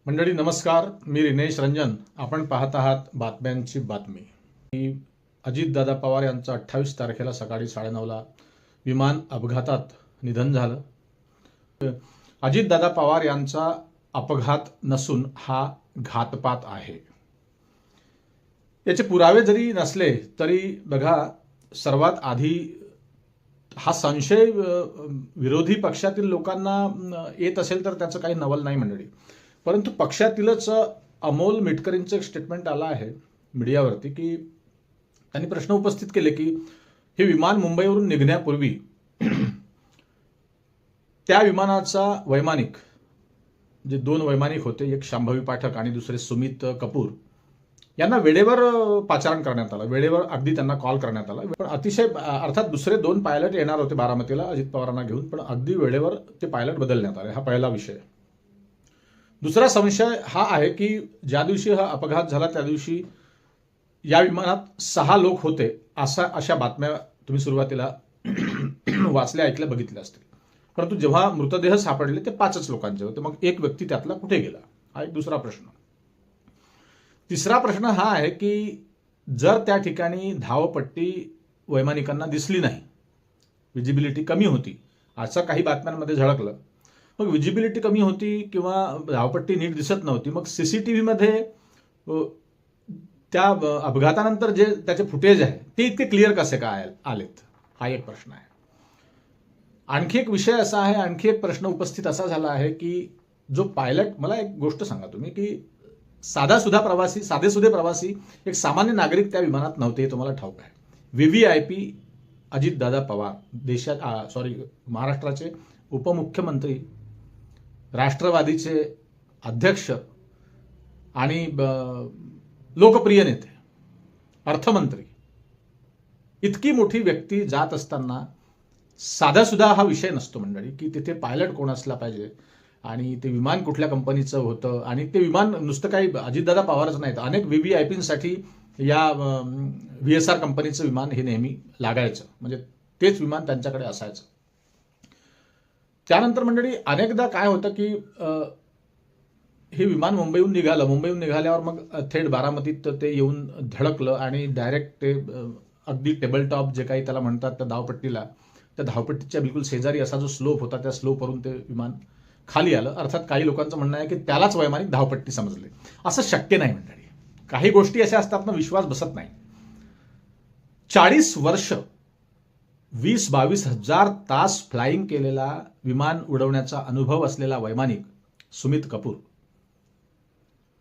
मंडळी नमस्कार, मी रिनेश रंजन. आपण पाहत आहात बातम्यांची बातमी. अजितदादा पवार यांचं 28 तारखेला सकाळी 9:30ला विमान अपघातात निधन झालं. अजितदादा पवार यांचा अपघात नसून हा घातपात आहे. याचे पुरावे जरी नसले तरी बघा, सर्वात आधी हा संशय विरोधी पक्षातील लोकांना येत असेल तर त्याचं काही नवल नाही मंडळी. परंतु पक्षातीलच अमोल मिटकरींचं एक स्टेटमेंट आलं आहे मीडियावरती की त्यांनी प्रश्न उपस्थित केले की हे विमान मुंबईवरून निघण्यापूर्वी त्या विमानाचा वैमानिक, जे दोन वैमानिक होते, एक शांभवी पाठक आणि दुसरे सुमित कपूर, यांना वेळेवर पाचारण करण्यात आलं. वेळेवर अगदी त्यांना कॉल करण्यात आला. पण अतिशय अर्थात दुसरे दोन पायलट येणार होते बारामतीला अजित पवारांना घेऊन, पण अगदी वेळेवर ते पायलट बदलण्यात आले. हा पहिला विषय. दुसरा संशय हा आहे की ज्या दिवशी हा अपघात झाला त्या दिवशी या विमानात 6 लोक होते अशा बातम्या तुम्ही सुरुवातीला वाचल्या, ऐकल्या, बघितल्या असतील. परंतु जेव्हा मृतदेह सापडले ते 5च लोकांचे होते. मग एक व्यक्ती त्यातला कुठे गेला, हा एक दुसरा प्रश्न. तिसरा प्रश्न हा आहे की जर त्या ठिकाणी धावपट्टी वैमानिकांना दिसली नाही, विजिबिलिटी कमी होती, असं काही बातम्यांमध्ये झळकलं. मग विजिबिलिटी कमी होती किंवा धावपट्टी नीट दिसत नव्हती, मग सीसीटीव्ही मध्ये त्या अपघातानंतर जे त्याचे फुटेज आहे ते इतके क्लिअर कसे काय आलेत, हा एक प्रश्न आहे. आणखी एक विषय असा आहे, आणखी एक प्रश्न उपस्थित असा झाला आहे की जो पायलट, मला एक गोष्ट सांगा तुम्ही की साधेसुधे प्रवासी, एक सामान्य नागरिक त्या विमानात नव्हते, तुम्हाला ठाऊक आहे. VVIP अजितदादा पवार, महाराष्ट्राचे उपमुख्यमंत्री, राष्ट्रवादीचे अध्यक्ष आणि लोकप्रिय नेते, अर्थमंत्री, इतकी मोठी व्यक्ती जात असताना साधासुद्धा हा विषय नसतो मंडळी की तिथे पायलट कोण असला पाहिजे आणि ते विमान कुठल्या कंपनीचं होतं. आणि ते विमान नुसतं काही अजितदादा पवारच नाहीत, अनेक VVIPंसाठी या VSR कंपनीचं विमान हे नेहमी लागायचं, म्हणजे तेच विमान त्यांच्याकडे असायचं. त्यानंतर मंडळी अनेकदा काय होतं की हे विमान मुंबईहून निघाल्यावर मग थेट बारामतीत ते येऊन धडकलं आणि डायरेक्ट ते अगदी टेबल टॉप जे काही त्याला म्हणतात त्या धावपट्टीला, त्या धावपट्टीच्या बिलकुल शेजारी असा जो स्लोप होता त्या स्लोपवरून ते विमान खाली आलं. अर्थात काही लोकांचं म्हणणं आहे की त्यालाच वैमानिक धावपट्टी समजले. असं शक्य नाही मंडळी. काही गोष्टी अशा असतात ना, विश्वास बसत नाही. 40 वर्ष 20-22 हजार तास फ्लाइंग केलेला, विमान उडवण्याचा अनुभव असलेला वैमानिक सुमित कपूर,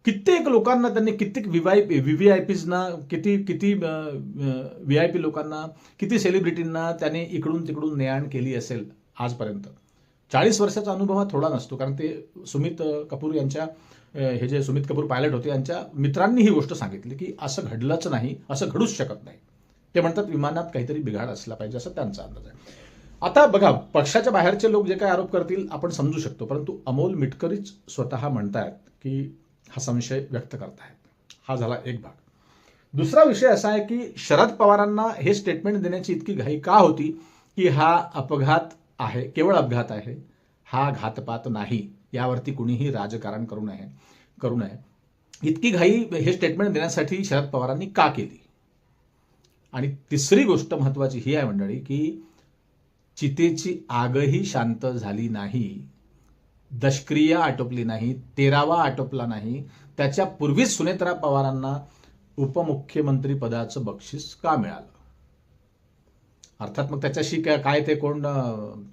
कित्येक लोकांना त्यांनी, कित्येक VVIPsना, किती VIP लोकांना, किती सेलिब्रिटींना त्याने इकडून तिकडून ने-आण केली असेल आजपर्यंत. 40 वर्षाचा अनुभव हा थोडा नसतो. कारण ते सुमित कपूर यांच्या, हे जे सुमित कपूर पायलट होते, यांच्या मित्रांनी ही गोष्ट सांगितली की असं घडलंच नाही, असं घडूच शकत नाही. ते म्हणतात विमानात काहीतरी बिघाड असला पाहिजे, असं त्यांचा अंदाज आहे. आता बघा, पक्षाच्या बाहेरचे लोक जे काही आरोप करतील आपण समजू शकतो, परंतु अमोल मिटकरीच स्वतः म्हणतायत की हा संशय व्यक्त करतायत. हा झाला एक भाग. दुसरा विषय असा आहे की शरद पवारांना हे स्टेटमेंट देण्याची इतकी घाई का होती की हा अपघात आहे, केवळ अपघात आहे, हा घातपात नाही, यावरती कुणीही राजकारण करू नये. इतकी घाई हे स्टेटमेंट देण्यासाठी शरद पवारांनी का केली? आणि तिसरी गोष्ट महत्वाची ही आहे मंडळी की चितेची आगही शांत झाली नाही, दशक्रिया आटोपली नाही, 13वा आटोपला नाही. त्याच्या पूर्वीच सुनेत्रा पवारांना उपमुख्यमंत्री पदाचं बक्षीस का मिळालं? अर्थात मग त्याच्याशी काय ते कोण,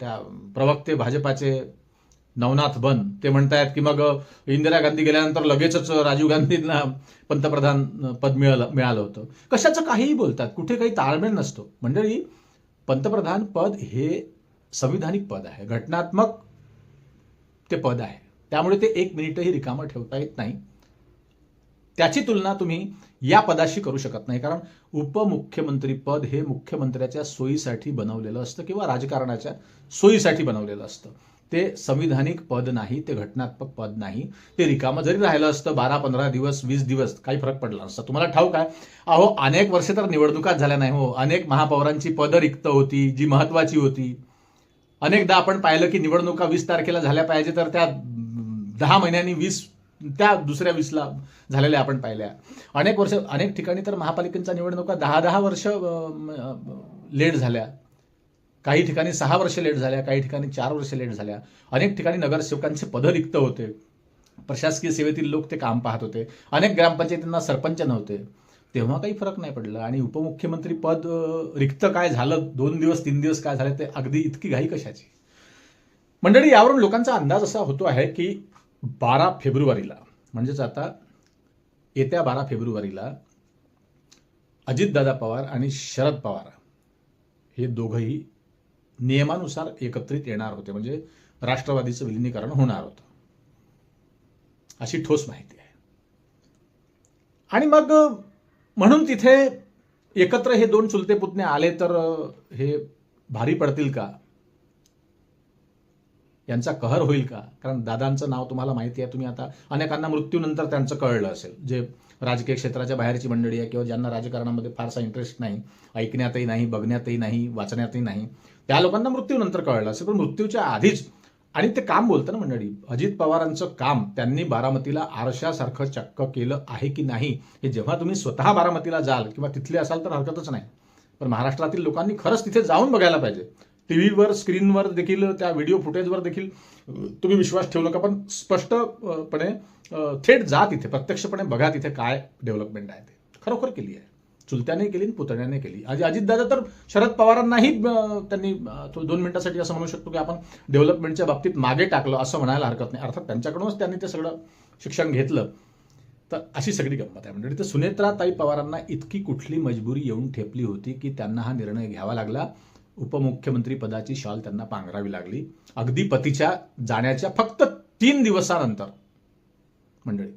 त्या प्रवक्ते भाजपाचे नवनाथ बन, ते म्हणतायत की मग इंदिरा गांधी गेल्यानंतर लगेचच राजीव गांधींना पंतप्रधान पद मिळालं होतं. कशाचं काहीही बोलतात, कुठे काही ताळमेळ नसतो मंडळी. पंतप्रधान पद हे संविधानिक पद आहे, घटनात्मक ते पद आहे, त्यामुळे ते 1 मिनिटही रिकामं ठेवता येत नाही. त्याची तुलना तुम्ही या पदाशी करू शकत नाही. कारण उपमुख्यमंत्री पद हे मुख्यमंत्र्याच्या सोयीसाठी बनवलेलं असतं किंवा राजकारणाच्या सोयीसाठी बनवलेलं असतं. ते संविधानिक पद नाही, ते घटनात्मक पद नाही. ते रिकामं जरी राहिलं असतं 12-15 दिवस, 20 दिवस, काही फरक पडला नसता. तुम्हाला ठाऊक आहे, अहो अनेक वर्षे तर निवडणुकाच झाल्या नाही हो. अनेक महापौरांची पदं रिक्त होती जी महत्वाची होती. अनेकदा आपण पाहिलं की निवडणुका 20 तारखेला झाल्या पाहिजे तर त्या 10 महिन्यांनी 20 त्या दुसऱ्या 20ला झालेल्या आपण पाहिल्या. अनेक वर्ष अनेक ठिकाणी तर महापालिकेच्या निवडणुका 10-10 वर्ष लेट झाल्या. काही ठिकाणी 6 वर्ष लेट झाल्या, काही ठिकाणी 4 वर्ष लेट झाल्या. अनेक ठिकाणी नगरसेवकांचे पदं रिक्त होते. प्रशासकीय सेवेतील लोक ते काम पाहत होते. अनेक ग्रामपंचायतींना सरपंच नव्हते. तेव्हा काही फरक नाही पडला. आणि उपमुख्यमंत्री पद रिक्त काय झालं, 2 दिवस 3 दिवस काय झाले, ते अगदी इतकी घाई कशाची. मंडळी, यावरून लोकांचा अंदाज असा होतो आहे की 12 फेब्रुवारीला म्हणजेच आता येत्या 12 फेब्रुवारीला अजितदादा पवार आणि शरद पवार हे दोघंही नियमानुसार एकत्रित येणार होते. म्हणजे राष्ट्रवादीचं विलिनीकरण होणार होतं, अशी ठोस माहिती आहे. आणि मग म्हणून तिथे एकत्र हे 2 चुलते पुतणे आले तर हे भारी पडतील का, यांचा कहर होईल का. कारण दादांचं नाव तुम्हाला माहिती आहे. तुम्ही आता अनेकांना मृत्यूनंतर त्यांचं कळलं असेल, जे राजकीय क्षेत्राच्या बाहेरची मंडळी आहे किंवा ज्यांना राजकारणामध्ये फारसा इंटरेस्ट नाही, ऐकण्यातही नाही, बघण्यातही नाही, वाचण्यातही नाही, त्या लोकांना मृत्यूनंतर कळलं असेल. पण मृत्यूच्या आधीच, आणि ते काम बोलतं ना मंडळी, अजित पवारांचं काम त्यांनी बारामतीला आरशासारखं चक्क केलं आहे की नाही, हे जेव्हा तुम्ही स्वतः बारामतीला जाल किंवा तिथले असाल तर हरकतच नाही. पण महाराष्ट्रातील लोकांनी खरंच तिथे जाऊन बघायला पाहिजे. टीव्हीवर, स्क्रीनवर देखील, त्या व्हिडिओ फुटेजवर देखील तुम्ही विश्वास ठेवू नका, पण स्पष्टपणे थेट जा तिथे, प्रत्यक्षपणे बघा तिथे काय डेव्हलपमेंट आहे. ते खरोखर केली आहे, चुलत्याने केली, पुतण्याने केली. अजितदादा तर शरद पवारांनाही त्यांनी 2 मिनिटासाठी असं म्हणू शकतो की आपण डेव्हलपमेंटच्या बाबतीत मागे टाकलं असं म्हणायला हरकत नाही. अर्थात त्यांच्याकडूनच त्यांनी ते सगळं शिक्षण घेतलं. तर अशी सगळी गंमत आहे म्हणजे. तर सुनेत्राताई पवारांना इतकी कुठली मजबुरी येऊन ठेपली होती की त्यांना हा निर्णय घ्यावा लागला. उपमुख्यमंत्री पदाची शॉल त्यांना पांघरावी लागली, अगदी पतीच्या जाण्याच्या फक्त 3 दिवसानंतर मंडळी.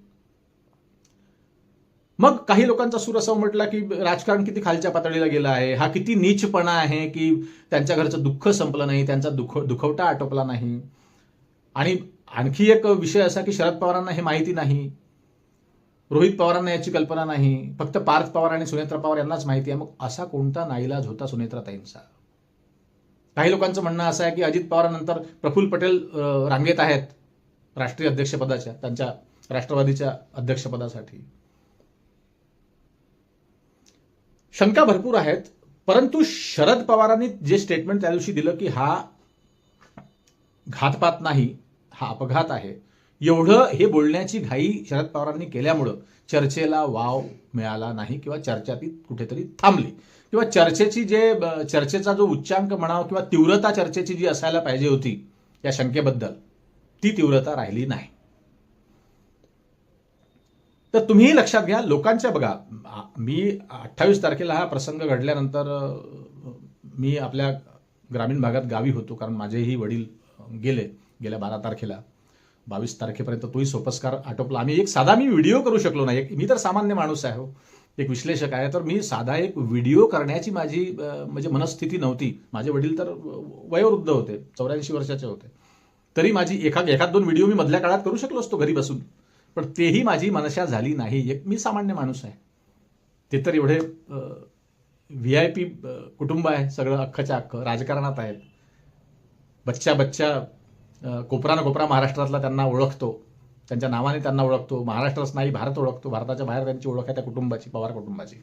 मग काही लोकांचा सूर असा उमटला की राजकारण किती खालच्या पातळीला गेलं आहे, हा किती नीचपणा आहे की त्यांच्या घरचं दुःख संपलं नाही, त्यांचा दुखवटा आटोपला नाही. आणि आणखी एक विषय असा की शरद पवारांना हे माहिती नाही, रोहित पवारांना याची कल्पना नाही, फक्त पार्थ पवार आणि सुनेत्रा पवार यांनाच माहिती आहे. मग असा कोणता नाईलाज होता सुनेत्राताईंचा. काही लोकांचं म्हणणं असं आहे की अजित पवारांनंतर प्रफुल्ल पटेल रांगेत आहेत राष्ट्रीय अध्यक्षपदाच्या, त्यांच्या राष्ट्रवादीच्या अध्यक्षपदासाठी. शंका भरपूर आहेत. परंतु शरद पवारांनी जे स्टेटमेंट त्या दिवशी दिलं की हा घातपात नाही, हा अपघात आहे, एवढं हे बोलण्याची घाई शरद पवारांनी केल्यामुळं चर्चेला वाव मिळाला नाही किंवा चर्चा ती कुठेतरी थांबली. किंवा चर्चेचा जो उच्चांक म्हणावा किंवा तीव्रता चर्चेची जी असायला पाहिजे होती या शंकेबद्दल, ती तीव्रता राहिली नाही. तर तुम्हीही लक्षात घ्या. लोकांच्या बघा, मी 28 तारखेला हा प्रसंग घडल्यानंतर मी आपल्या ग्रामीण भागात गावी होतो, कारण माझेही वडील गेल्या 12 तारखेला. 22 तारखेपर्यंत तोही सोपस्कार आटोपला. मी व्हिडिओ करू शकलो नाही. मी तर सामान्य माणूस आहे, एक विश्लेषक आहे, तर मी साधा एक व्हिडिओ करण्याची माझी म्हणजे मनस्थिती नव्हती. माझे वडील तर वयोवृद्ध होते, 84 वर्षाचे होते. तरी माझी एखाद 2 व्हिडिओ मी मधल्या काळात करू शकलो असतो घरी बसून, पण तेही माझी मनशा झाली नाही. मी सामान्य माणूस आहे. ते तर एवढे VIP कुटुंब आहे, सगळं अख्खच्या अख्खं राजकारणात आहेत. बच्चा कोपरा महाराष्ट्रातला त्यांना ओळखतो, त्यांच्या नावाने त्यांना ओळखतो. महाराष्ट्रच नाही, भारत ओळखतो. भारताच्या बाहेर त्यांची ओळख आहे त्या कुटुंबाची, पवार कुटुंबाची.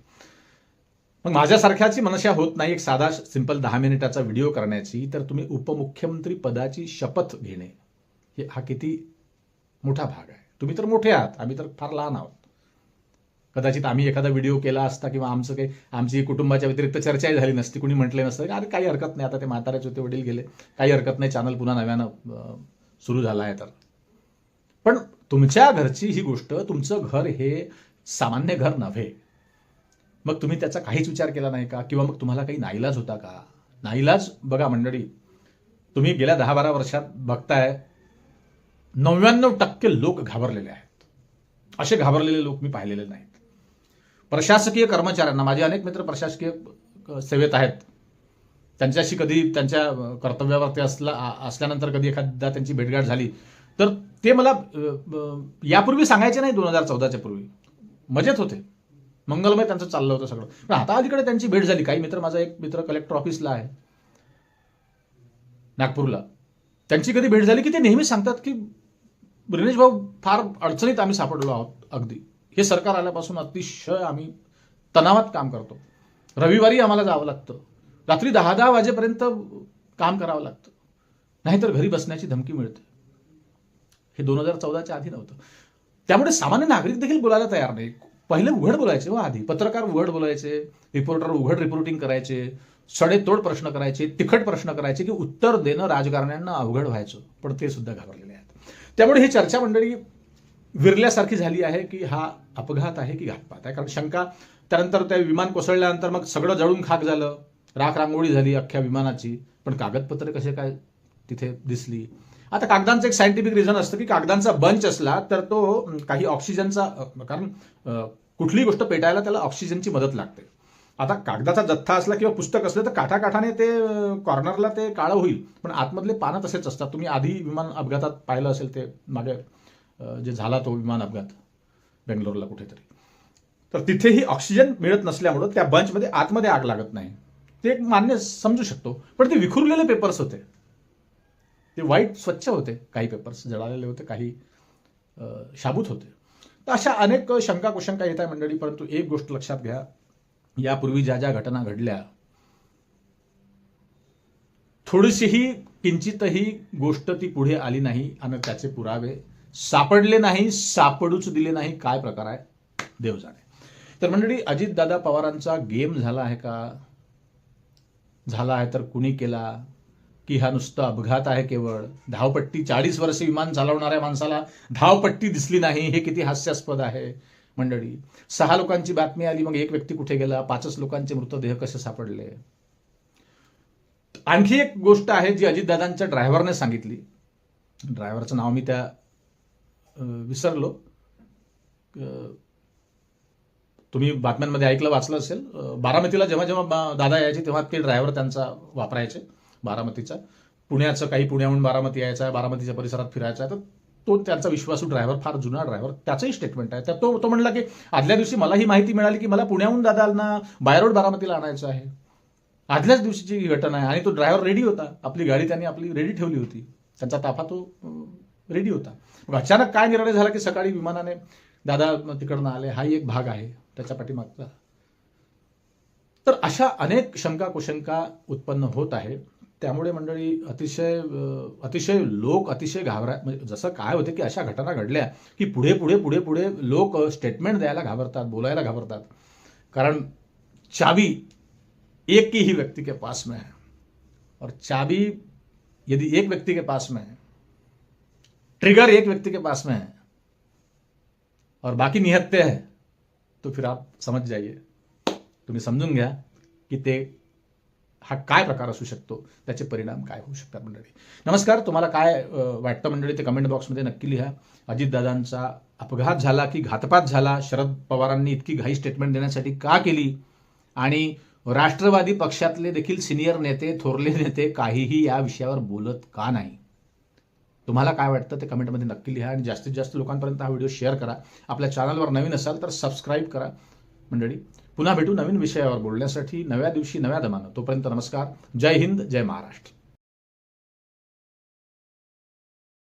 मग माझ्यासारख्याची मनशा होत नाही एक साधा सिंपल 10 मिनिटाचा व्हिडिओ करण्याची. तर तुम्ही उपमुख्यमंत्री पदाची शपथ घेणे हा किती मोठा भाग आहे. तुम्ही तर मोठे आहात, आम्ही तर फार लहान आहोत. कदाचित आम्ही एखादा व्हिडिओ केला असता किंवा आमची कुटुंबाच्या व्यतिरिक्त चर्चाही झाली नसती, कुणी म्हटले नसतं अरे काही हरकत नाही, आता ते म्हातारेच होते, वडील गेले, काही हरकत नाही, चॅनल पुन्हा नव्यानं सुरू झाला आहे. तर पण तुमच्या घरची ही गोष्ट, तुमचं घर हे सामान्य घर नव्हे. मग तुम्ही त्याचा काहीच विचार केला नाही का? किंवा मग तुम्हाला काही नाईलाज होता का? नाईलाज बघा मंडळी, तुम्ही गेल्या 10-12 वर्षात बघताय 99% लोक घाबरलेले आहेत. असे घाबरलेले लोक मी पाहिलेले नाहीत. प्रशासकीय कर्मचाऱ्यांना, माझे अनेक मित्र प्रशासकीय सेवेत आहेत, त्यांच्याशी कधी त्यांच्या कर्तव्यावरती असल्यानंतर कधी एखादा त्यांची भेटगाठ झाली तर ते मला यापूर्वी सांगायचे नाही. 2014च्या पूर्वी मजेत होते, मंगलमय त्यांचं चाललं होतं सगळं. पण आता अलीकडे त्यांची भेट झाली. काही मित्र, माझा एक मित्र कलेक्टर ऑफिसला आहे नागपूरला, त्यांची कधी भेट झाली की ते नेहमी सांगतात की रिनेश भाऊ फार अडचणीत आम्ही सापडलो आहोत. अगदी हे सरकार आल्यापासून अतिशय आम्ही तणावात काम करतो. रविवारी आम्हाला जावं लागतं, रात्री 10-10 वाजेपर्यंत काम करावं लागतं, नाहीतर घरी बसण्याची धमकी मिळते. हे 2014च्या आधी नव्हतं. त्यामुळे सामान्य नागरिक देखील बोलायला तयार नाही. पहिले उघड बोलायचे हो, आधी पत्रकार उघड बोलायचे, रिपोर्टर उघड रिपोर्टिंग करायचे, सडेतोड प्रश्न करायचे, तिखट प्रश्न करायचे की उत्तर देणं राजकारण्यांना अवघड व्हायचं. पण ते सुद्धा घाबरलेले आहेत. त्यामुळे ही चर्चा मंडळी विरल्यासारखी झाली आहे की हा अपघात आहे की घातपात आहे. कारण शंका, त्यानंतर त्या विमान कोसळल्यानंतर मग सगळं जळून खाक झालं, राख रांगोळी झाली अख्ख्या विमानाची. पण कागदपत्रे कसे काय तिथे दिसली? आता कागदांचं एक सायंटिफिक रिझन असतं की कागदांचा बंच असला तर तो काही ऑक्सिजनचा, कारण कुठलीही गोष्ट पेटायला त्याला ऑक्सिजनची मदत लागते. आता कागदाचा जथ्था असला किंवा पुस्तक असलं तर काठाकाठाने ते कॉर्नरला ते काळं होईल, पण आतमधले पानं तसेच असतात. तुम्ही आधी विमान अपघातात पाहिलं असेल, ते मागे जे झाला तो विमान अपघात बेंगलोरला कुठेतरी, तर तिथेही ऑक्सिजन मिळत नसल्यामुळं त्या बंचमध्ये आतमध्ये आग लागत नाही. ते एक मान्य समजू शकतो. पण ते विखुरलेले पेपर्स होते, ते वाईट स्वच्छ होते, काही पेपर्स जळालेले होते, काही शाबूत होते. तर अशा अनेक शंका कुशंका येत आहे मंडळी. परंतु एक गोष्ट लक्षात घ्या, यापूर्वी ज्या ज्या घटना घडल्या, थोडीशीही किंचितही गोष्ट ती पुढे आली नाही आणि त्याचे पुरावे सापडले नाही, सापडूच दिले नाही. काय प्रकार आहे देव जाणे. तर मंडळी, अजितदादा पवारांचा गेम झाला आहे का? झाला आहे तर कुणी केला? की हा नुसता अपघात आहे केवळ? धावपट्टी, 40 वर्ष विमान चालवणाऱ्या माणसाला धावपट्टी दिसली नाही, हे किती हास्यास्पद आहे मंडळी. 6 लोकांची बातमी आली, मग एक व्यक्ती कुठे गेला? 5 लोकांचे मृतदेह कसे सापडले? आणखी एक गोष्ट आहे जी अजितदादांच्या ड्रायव्हरने सांगितली. ड्रायव्हरचं नाव मी त्या विसरलो. तुम्ही बातम्यांमध्ये ऐकलं, वाचलं असेल. बारामतीला जेव्हा जेव्हा दादा यायचे तेव्हा ते ड्रायव्हर त्यांचा वापरायचे, बारामतीचा. पुण्याचं, काही पुण्याहून बारामती यायचा आहे, बारामतीच्या परिसरात फिरायचा आहे, तर तो त्यांचा विश्वासू ड्रायव्हर, फार जुना ड्रायव्हर. त्याचंही स्टेटमेंट आहे. तर तो म्हणला की आदल्या दिवशी मला ही माहिती मिळाली की मला पुण्याहून दादांना बायरोड बारामतीला आणायचं आहे. आदल्याच दिवशीची ही घटना आहे. आणि तो ड्रायव्हर रेडी होता, आपली गाडी त्यांनी आपली रेडी ठेवली होती, त्यांचा ताफा तो रेडी होता. मग अचानक काय निर्णय झाला की सकाळी विमानाने दादा तिकडनं आले, हाही एक भाग आहे त्याच्या पाठीमागचा. तर अशा अनेक शंका कुशंका उत्पन्न होत आहे. त्यामुळे मंडळी अतिशय लोक अतिशय म्हणजे जसं काय होते की अशा घटना घडल्या की पुढे पुढे पुढे पुढे लोक स्टेटमेंट द्यायला घाबरतात, बोलायला घाबरतात. कारण चाबी एक ही व्यक्ति के पास में है, और चाबी यदि एक व्यक्ति के पास में है, ट्रिगर एक व्यक्ति के पास में है और बाकी निहत्ते है, तो फिर आप समझ जाइए, तुम्ही समजून घ्या की ते हा काय प्रकार असू शकतो, त्याचे परिणाम काय होऊ शकतात मंडळी. नमस्कार. तुम्हाला काय वाटतं मंडळी ते कमेंट बॉक्समध्ये नक्की लिहा. अजितदादांचा अपघात झाला की घातपात झाला? शरद पवारांनी इतकी घाई स्टेटमेंट देण्यासाठी का केली? आणि राष्ट्रवादी पक्षातले देखील सिनियर नेते, थोरले नेते काहीही या विषयावर बोलत का नाही? तुम्हाला काय वाटतं ते कमेंटमध्ये नक्की लिहा. आणि जास्तीत जास्त लोकांपर्यंत हा व्हिडिओ शेअर करा. आपल्या चॅनलवर नवीन असाल तर सबस्क्राईब करा मंडळी. पुन्हा भेटू नवीन विषयावर बोलण्यासाठी नव्या दिवशी नव्या दमानं. तोपर्यंत नमस्कार. जय हिंद, जय महाराष्ट्र.